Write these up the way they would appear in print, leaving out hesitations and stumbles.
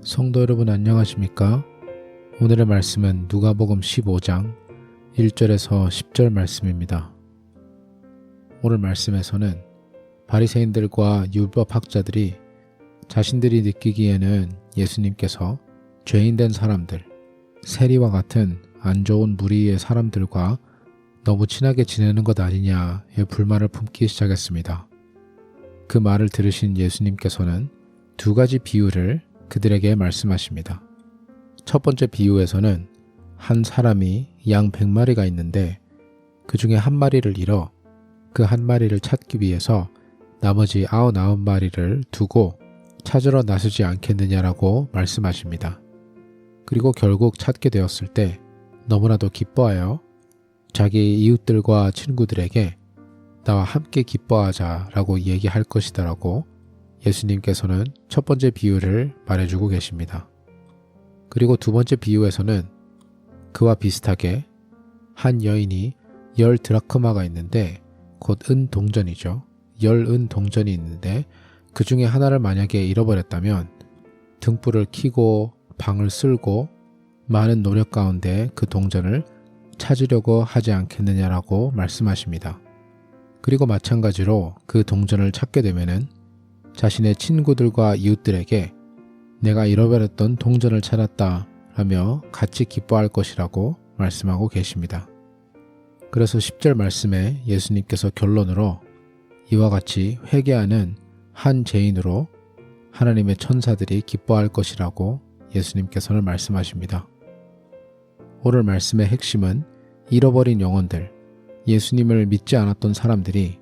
성도 여러분 안녕하십니까? 오늘의 말씀은 누가복음 15장 1절에서 10절 말씀입니다. 오늘 말씀에서는 바리새인들과 율법학자들이 자신들이 느끼기에는 예수님께서 죄인된 사람들, 세리와 같은 안 좋은 무리의 사람들과 너무 친하게 지내는 것 아니냐의 불만을 품기 시작했습니다. 그 말을 들으신 예수님께서는 두 가지 비유를 그들에게 말씀하십니다. 첫 번째 비유에서는 한 사람이 양 100마리가 있는데 그 중에 한 마리를 잃어 그 한 마리를 찾기 위해서 나머지 99마리를 두고 찾으러 나서지 않겠느냐라고 말씀하십니다. 그리고 결국 찾게 되었을 때 너무나도 기뻐하여 자기 이웃들과 친구들에게 나와 함께 기뻐하자라고 얘기할 것이다라고 예수님께서는 첫 번째 비유를 말해주고 계십니다. 그리고 두 번째 비유에서는 그와 비슷하게 한 여인이 10드라크마가 있는데 곧 은 동전이죠. 10은 동전이 있는데 그 중에 하나를 만약에 잃어버렸다면 등불을 켜고 방을 쓸고 많은 노력 가운데 그 동전을 찾으려고 하지 않겠느냐라고 말씀하십니다. 그리고 마찬가지로 그 동전을 찾게 되면은 자신의 친구들과 이웃들에게 내가 잃어버렸던 동전을 찾았다 라며 같이 기뻐할 것이라고 말씀하고 계십니다. 그래서 10절 말씀에 예수님께서 결론으로 이와 같이 회개하는 한 죄인으로 하나님의 천사들이 기뻐할 것이라고 예수님께서는 말씀하십니다. 오늘 말씀의 핵심은 잃어버린 영혼들, 예수님을 믿지 않았던 사람들이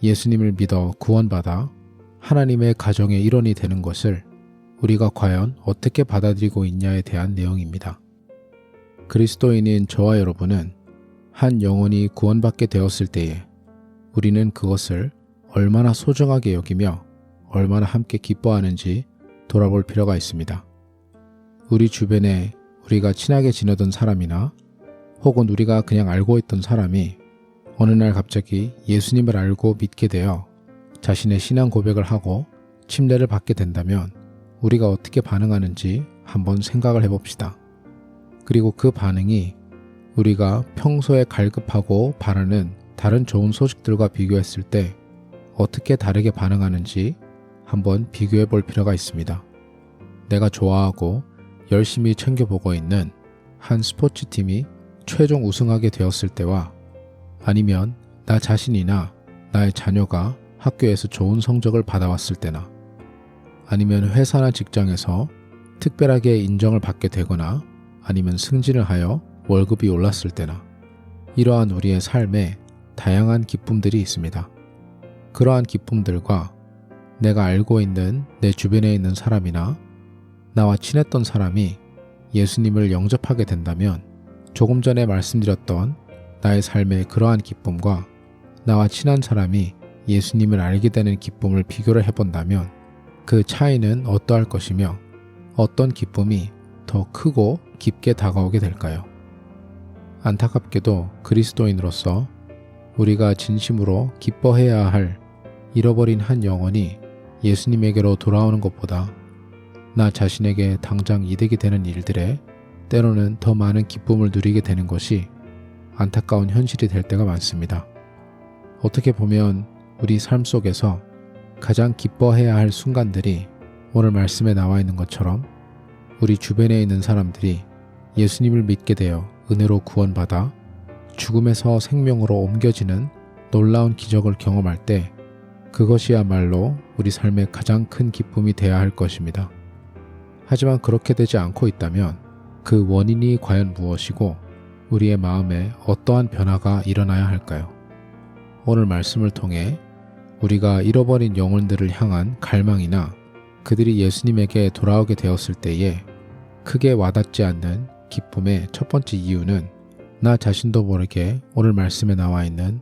예수님을 믿어 구원받아 하나님의 가정의 일원이 되는 것을 우리가 과연 어떻게 받아들이고 있냐에 대한 내용입니다. 그리스도인인 저와 여러분은 한 영혼이 구원받게 되었을 때에 우리는 그것을 얼마나 소중하게 여기며 얼마나 함께 기뻐하는지 돌아볼 필요가 있습니다. 우리 주변에 우리가 친하게 지내던 사람이나 혹은 우리가 그냥 알고 있던 사람이 어느 날 갑자기 예수님을 알고 믿게 되어 자신의 신앙 고백을 하고 침례를 받게 된다면 우리가 어떻게 반응하는지 한번 생각을 해봅시다. 그리고 그 반응이 우리가 평소에 갈급하고 바라는 다른 좋은 소식들과 비교했을 때 어떻게 다르게 반응하는지 한번 비교해 볼 필요가 있습니다. 내가 좋아하고 열심히 챙겨보고 있는 한 스포츠팀이 최종 우승하게 되었을 때와 아니면 나 자신이나 나의 자녀가 학교에서 좋은 성적을 받아왔을 때나 아니면 회사나 직장에서 특별하게 인정을 받게 되거나 아니면 승진을 하여 월급이 올랐을 때나 이러한 우리의 삶에 다양한 기쁨들이 있습니다. 그러한 기쁨들과 내가 알고 있는 내 주변에 있는 사람이나 나와 친했던 사람이 예수님을 영접하게 된다면 조금 전에 말씀드렸던 나의 삶의 그러한 기쁨과 나와 친한 사람이 예수님을 알게 되는 기쁨을 비교를 해본다면 그 차이는 어떠할 것이며 어떤 기쁨이 더 크고 깊게 다가오게 될까요? 안타깝게도 그리스도인으로서 우리가 진심으로 기뻐해야 할 잃어버린 한 영혼이 예수님에게로 돌아오는 것보다 나 자신에게 당장 이득이 되는 일들에 때로는 더 많은 기쁨을 누리게 되는 것이 안타까운 현실이 될 때가 많습니다. 어떻게 보면 우리 삶 속에서 가장 기뻐해야 할 순간들이 오늘 말씀에 나와 있는 것처럼 우리 주변에 있는 사람들이 예수님을 믿게 되어 은혜로 구원받아 죽음에서 생명으로 옮겨지는 놀라운 기적을 경험할 때 그것이야말로 우리 삶의 가장 큰 기쁨이 되어야 할 것입니다. 하지만 그렇게 되지 않고 있다면 그 원인이 과연 무엇이고 우리의 마음에 어떠한 변화가 일어나야 할까요? 오늘 말씀을 통해 우리가 잃어버린 영혼들을 향한 갈망이나 그들이 예수님에게 돌아오게 되었을 때에 크게 와닿지 않는 기쁨의 첫 번째 이유는 나 자신도 모르게 오늘 말씀에 나와 있는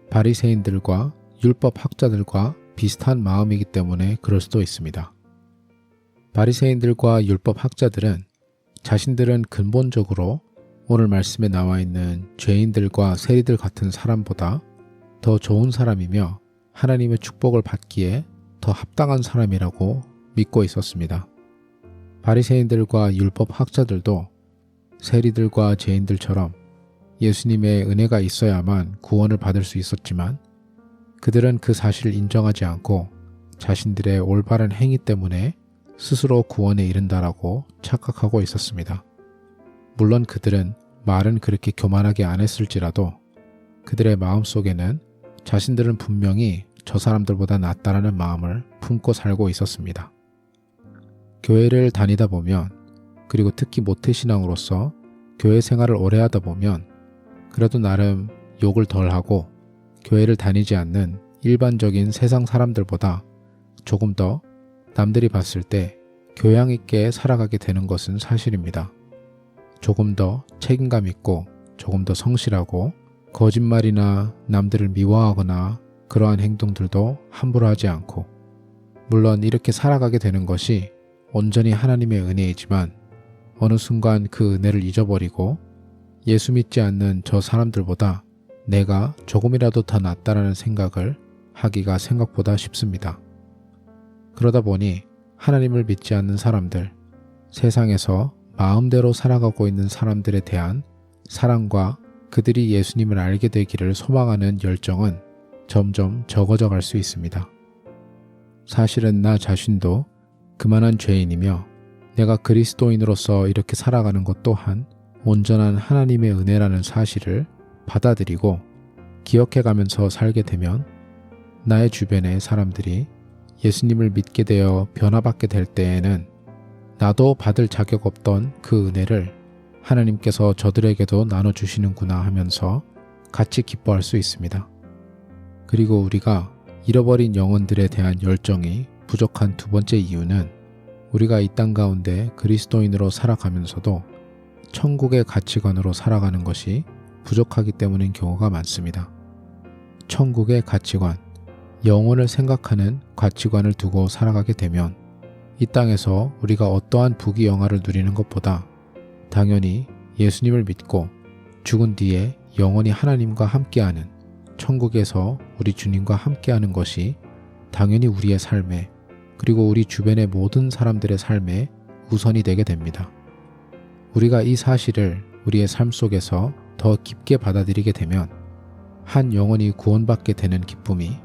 바리새인들과 율법학자들과 비슷한 마음이기 때문에 그럴 수도 있습니다. 바리새인들과 율법학자들은 자신들은 근본적으로 오늘 말씀에 나와 있는 죄인들과 세리들 같은 사람보다 더 좋은 사람이며 하나님의 축복을 받기에 더 합당한 사람이라고 믿고 있었습니다. 바리새인들과 율법 학자들도 세리들과 죄인들처럼 예수님의 은혜가 있어야만 구원을 받을 수 있었지만 그들은 그 사실을 인정하지 않고 자신들의 올바른 행위 때문에 스스로 구원에 이른다라고 착각하고 있었습니다. 물론 그들은 말은 그렇게 교만하게 안 했을지라도 그들의 마음속에는 자신들은 분명히 저 사람들보다 낫다라는 마음을 품고 살고 있었습니다. 교회를 다니다 보면, 그리고 특히 모태신앙으로서 교회 생활을 오래 하다 보면 그래도 나름 욕을 덜하고 교회를 다니지 않는 일반적인 세상 사람들보다 조금 더 남들이 봤을 때 교양 있게 살아가게 되는 것은 사실입니다. 조금 더 책임감 있고 조금 더 성실하고 거짓말이나 남들을 미워하거나 그러한 행동들도 함부로 하지 않고, 물론 이렇게 살아가게 되는 것이 온전히 하나님의 은혜이지만 어느 순간 그 은혜를 잊어버리고 예수 믿지 않는 저 사람들보다 내가 조금이라도 더 낫다라는 생각을 하기가 생각보다 쉽습니다. 그러다 보니 하나님을 믿지 않는 사람들, 세상에서 마음대로 살아가고 있는 사람들에 대한 사랑과 그들이 예수님을 알게 되기를 소망하는 열정은 점점 적어져 갈 수 있습니다. 사실은 나 자신도 그만한 죄인이며 내가 그리스도인으로서 이렇게 살아가는 것 또한 온전한 하나님의 은혜라는 사실을 받아들이고 기억해가면서 살게 되면 나의 주변의 사람들이 예수님을 믿게 되어 변화받게 될 때에는 나도 받을 자격 없던 그 은혜를 하나님께서 저들에게도 나눠주시는구나 하면서 같이 기뻐할 수 있습니다. 그리고 우리가 잃어버린 영혼들에 대한 열정이 부족한 두 번째 이유는 우리가 이 땅 가운데 그리스도인으로 살아가면서도 천국의 가치관으로 살아가는 것이 부족하기 때문인 경우가 많습니다. 천국의 가치관, 영혼을 생각하는 가치관을 두고 살아가게 되면 이 땅에서 우리가 어떠한 부귀영화를 누리는 것보다 당연히 예수님을 믿고 죽은 뒤에 영원히 하나님과 함께하는 천국에서 우리 주님과 함께하는 것이 당연히 우리의 삶에, 그리고 우리 주변의 모든 사람들의 삶에 우선이 되게 됩니다. 우리가 이 사실을 우리의 삶 속에서 더 깊게 받아들이게 되면 한 영혼이 구원받게 되는 기쁨이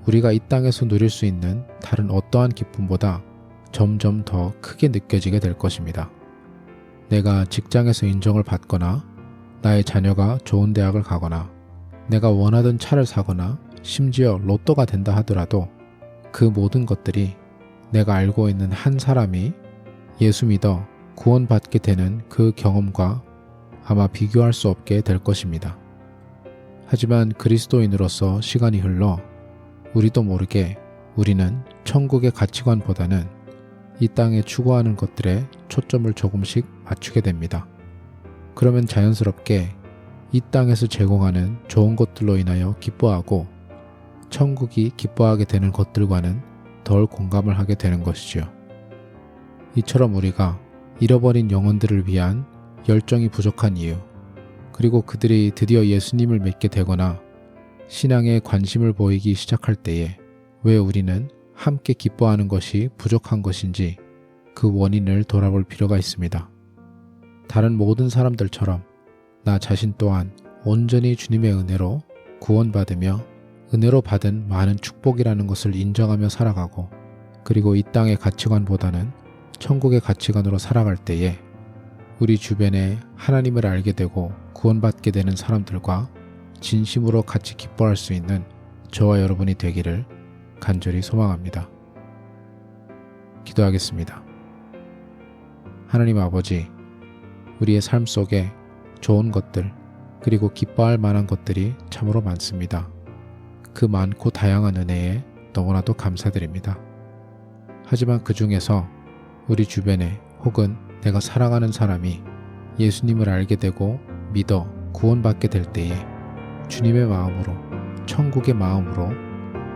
우리가 이 땅에서 누릴 수 있는 다른 어떠한 기쁨보다 점점 더 크게 느껴지게 될 것입니다. 내가 직장에서 인정을 받거나 나의 자녀가 좋은 대학을 가거나 내가 원하던 차를 사거나 심지어 로또가 된다 하더라도 그 모든 것들이 내가 알고 있는 한 사람이 예수 믿어 구원받게 되는 그 경험과 아마 비교할 수 없게 될 것입니다. 하지만 그리스도인으로서 시간이 흘러 우리도 모르게 우리는 천국의 가치관보다는 이 땅에 추구하는 것들에 초점을 조금씩 맞추게 됩니다. 그러면 자연스럽게 이 땅에서 제공하는 좋은 것들로 인하여 기뻐하고 천국이 기뻐하게 되는 것들과는 덜 공감을 하게 되는 것이죠. 이처럼 우리가 잃어버린 영혼들을 위한 열정이 부족한 이유, 그리고 그들이 드디어 예수님을 믿게 되거나 신앙에 관심을 보이기 시작할 때에 왜 우리는 함께 기뻐하는 것이 부족한 것인지 그 원인을 돌아볼 필요가 있습니다. 다른 모든 사람들처럼 나 자신 또한 온전히 주님의 은혜로 구원받으며 은혜로 받은 많은 축복이라는 것을 인정하며 살아가고, 그리고 이 땅의 가치관보다는 천국의 가치관으로 살아갈 때에 우리 주변에 하나님을 알게 되고 구원받게 되는 사람들과 진심으로 같이 기뻐할 수 있는 저와 여러분이 되기를 간절히 소망합니다. 기도하겠습니다. 하나님 아버지, 우리의 삶 속에 좋은 것들, 그리고 기뻐할 만한 것들이 참으로 많습니다. 그 많고 다양한 은혜에 너무나도 감사드립니다. 하지만 그 중에서 우리 주변에 혹은 내가 사랑하는 사람이 예수님을 알게 되고 믿어 구원받게 될 때에 주님의 마음으로, 천국의 마음으로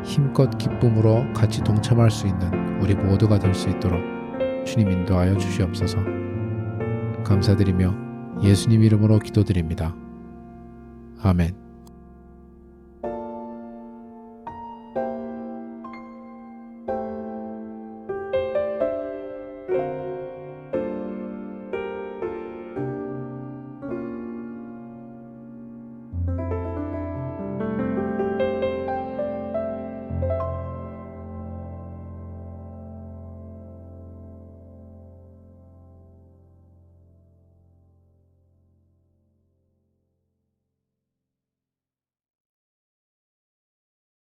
힘껏 기쁨으로 같이 동참할 수 있는 우리 모두가 될 수 있도록 주님 인도하여 주시옵소서. 감사드리며 예수님 이름으로 기도드립니다. 아멘.